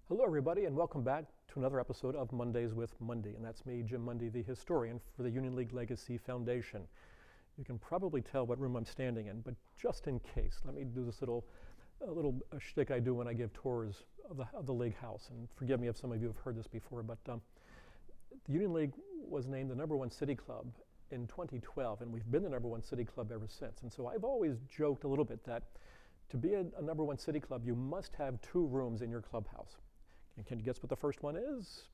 Hello, everybody, and welcome back to another episode of Mondays with Mundy. And that's me, Jim Mundy, the historian for the Union League Legacy Foundation. You can probably tell what room I'm standing in, but just in case, let me do this little shtick I do when I give tours of the League House. And forgive me if some of you have heard this before, but the Union League was named the #1 city club in 2012, and we've been the #1 city club ever since. And so I've always joked a little bit that to be a #1 city club, you must have 2 rooms in your clubhouse. And can you guess what the first one is?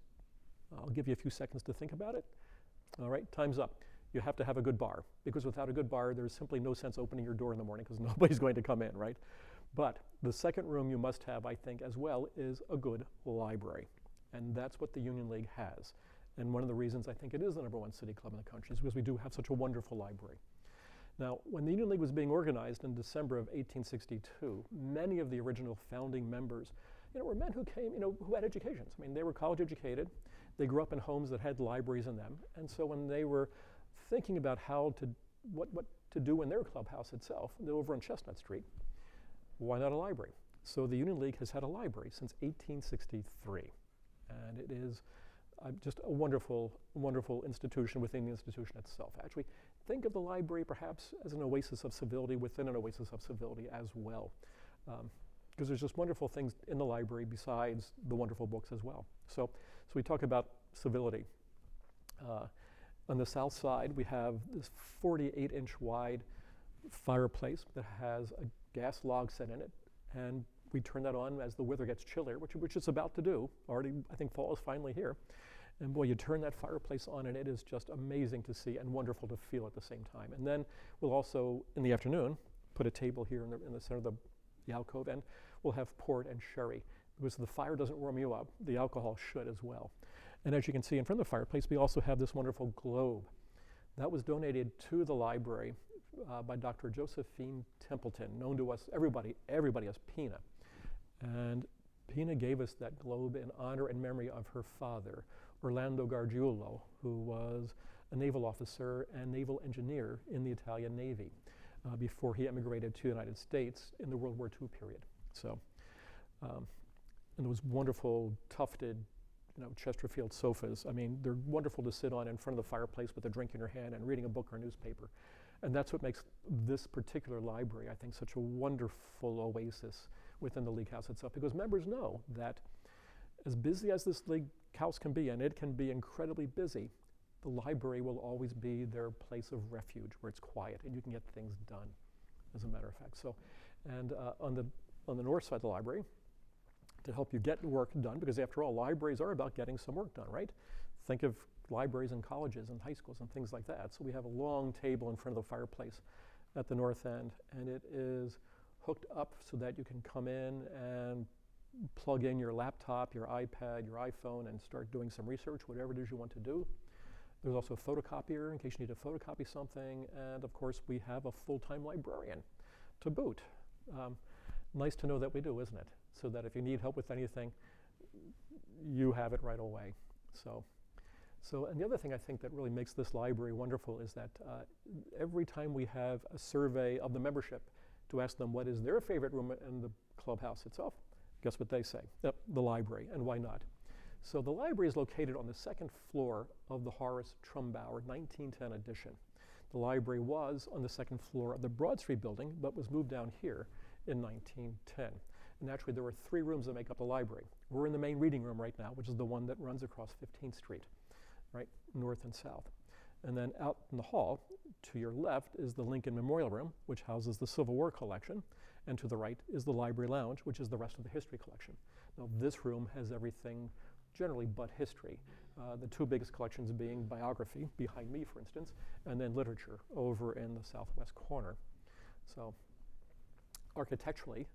I'll give you a few seconds to think about it. All right, time's up. You have to have a good bar, because without a good bar, there's simply no sense opening your door in the morning because nobody's going to come in, right? But the second room you must have, I think, as well, is a good library. And that's what the Union League has. And one of the reasons I think it is the #1 city club in the country is because we do have such a wonderful library. Now, when the Union League was being organized in December of 1862, many of the original founding members were men who came, who had educations. I mean, they were college educated. They grew up in homes that had libraries in them. And so when they were thinking about what to do in their clubhouse itself, they're over on Chestnut Street, why not a library? So the Union League has had a library since 1863. And it is just a wonderful, wonderful institution within the institution itself. Actually, think of the library perhaps as an oasis of civility within an oasis of civility as well. Because there's just wonderful things in the library besides the wonderful books as well. So we talk about civility. On the south side, we have this 48-inch wide fireplace that has a gas log set in it, and we turn that on as the weather gets chillier, which it's about to do. Already, I think fall is finally here. And boy, you turn that fireplace on and it is just amazing to see and wonderful to feel at the same time. And then we'll also, in the afternoon, put a table here in the center of the alcove, and we'll have port and sherry. Because the fire doesn't warm you up, the alcohol should as well. And as you can see in front of the fireplace, we also have this wonderful globe. That was donated to the library by Dr. Josephine Templeton, known to us, everybody as Pina. And Pina gave us that globe in honor and memory of her father, Orlando Gargiulo, who was a naval officer and naval engineer in the Italian Navy before he emigrated to the United States in the World War II period. So, and those wonderful tufted, Chesterfield sofas. I mean, they're wonderful to sit on in front of the fireplace with a drink in your hand and reading a book or a newspaper. And that's what makes this particular library, I think, such a wonderful oasis within the League House itself, because members know that as busy as this League House can be, and it can be incredibly busy, the library will always be their place of refuge where it's quiet and you can get things done, as a matter of fact. So, and on the north side of the library, to help you get work done, because after all, libraries are about getting some work done, right? Think of libraries in colleges and high schools and things like that. So we have a long table in front of the fireplace at the north end, and it is hooked up so that you can come in and plug in your laptop, your iPad, your iPhone, and start doing some research, whatever it is you want to do. There's also a photocopier in case you need to photocopy something, and of course we have a full-time librarian to boot. Nice to know that we do, isn't it? So that if you need help with anything, you have it right away. So, and the other thing I think that really makes this library wonderful is that every time we have a survey of the membership to ask them what is their favorite room in the clubhouse itself, guess what they say? Yep, the library, and why not? So the library is located on the 2nd floor of the Horace Trumbauer 1910 edition. The library was on the 2nd floor of the Broad Street building, but was moved down here in 1910. And actually, there were 3 rooms that make up the library. We're in the main reading room right now, which is the one that runs across 15th Street, right, north and south. And then out in the hall, to your left, is the Lincoln Memorial Room, which houses the Civil War collection. And to the right is the Library Lounge, which is the rest of the history collection. Now, this room has everything generally but history. The 2 biggest collections being biography, behind me, for instance, and then literature over in the southwest corner. So, architecturally,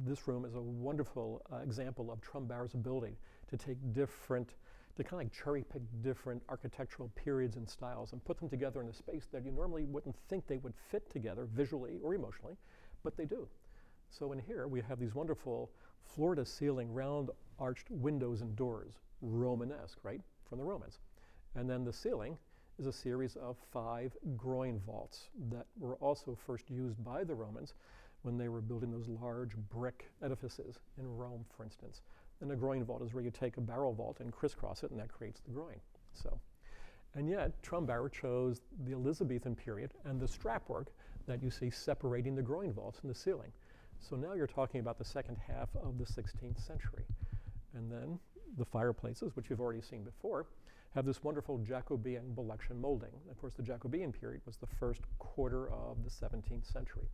this room is a wonderful example of Trumbauer's ability to take to kind of like cherry pick different architectural periods and styles and put them together in a space that you normally wouldn't think they would fit together visually or emotionally, but they do. So in here, we have these wonderful floor-to-ceiling round arched windows and doors, Romanesque, right, from the Romans. And then the ceiling is a series of 5 groin vaults that were also first used by the Romans when they were building those large brick edifices in Rome, for instance. And a groin vault is where you take a barrel vault and crisscross it, and that creates the groin. So, and yet Trumbauer chose the Elizabethan period and the strap work that you see separating the groin vaults in the ceiling. So now you're talking about the second half of the 16th century. And then the fireplaces, which you've already seen before, have this wonderful Jacobean Belection molding. Of course, the Jacobean period was the first quarter of the 17th century.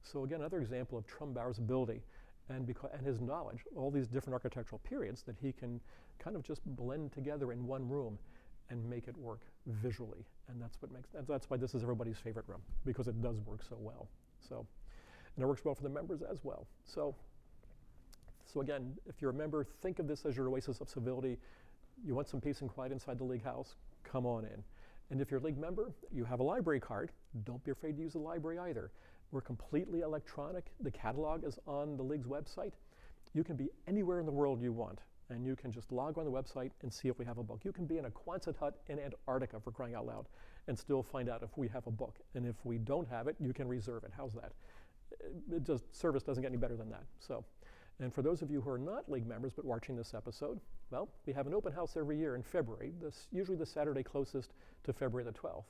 So again, another example of Trumbauer's ability and his knowledge, all these different architectural periods that he can kind of just blend together in one room and make it work visually. And that's why this is everybody's favorite room, because it does work so well. So, and it works well for the members as well. So again, if you're a member, think of this as your oasis of civility. You want some peace and quiet inside the League house, come on in. And if you're a League member, you have a library card, don't be afraid to use the library either. We're completely electronic. The catalog is on the League's website. You can be anywhere in the world you want, and you can just log on the website and see if we have a book. You can be in a Quonset hut in Antarctica, for crying out loud, and still find out if we have a book. And if we don't have it, you can reserve it. How's that? Service doesn't get any better than that. So, and for those of you who are not League members but watching this episode, well, we have an open house every year in February, usually the Saturday closest to February the 12th.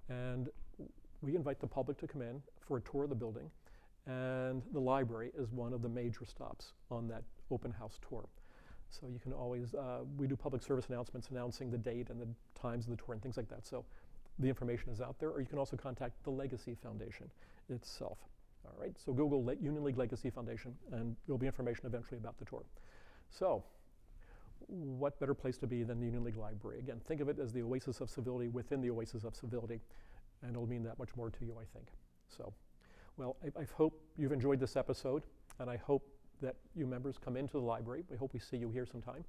And we invite the public to come in for a tour of the building, and the library is one of the major stops on that open house tour. So you can always, we do public service announcements announcing the date and the times of the tour and things like that. So the information is out there, or you can also contact the Legacy Foundation itself. All right, so Google Union League Legacy Foundation, and there'll be information eventually about the tour. So, what better place to be than the Union League Library? Again, think of it as the oasis of civility within the oasis of civility, and it'll mean that much more to you, I think. So, well, I hope you've enjoyed this episode, and I hope that you members come into the library. We hope we see you here sometime,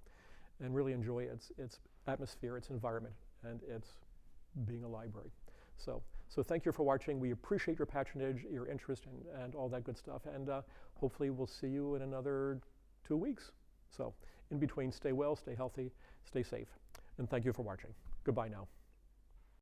and really enjoy its atmosphere, its environment, and its being a library. So thank you for watching. We appreciate your patronage, your interest, and all that good stuff. And hopefully we'll see you in another 2 weeks. So in between, stay well, stay healthy, stay safe. And thank you for watching. Goodbye now.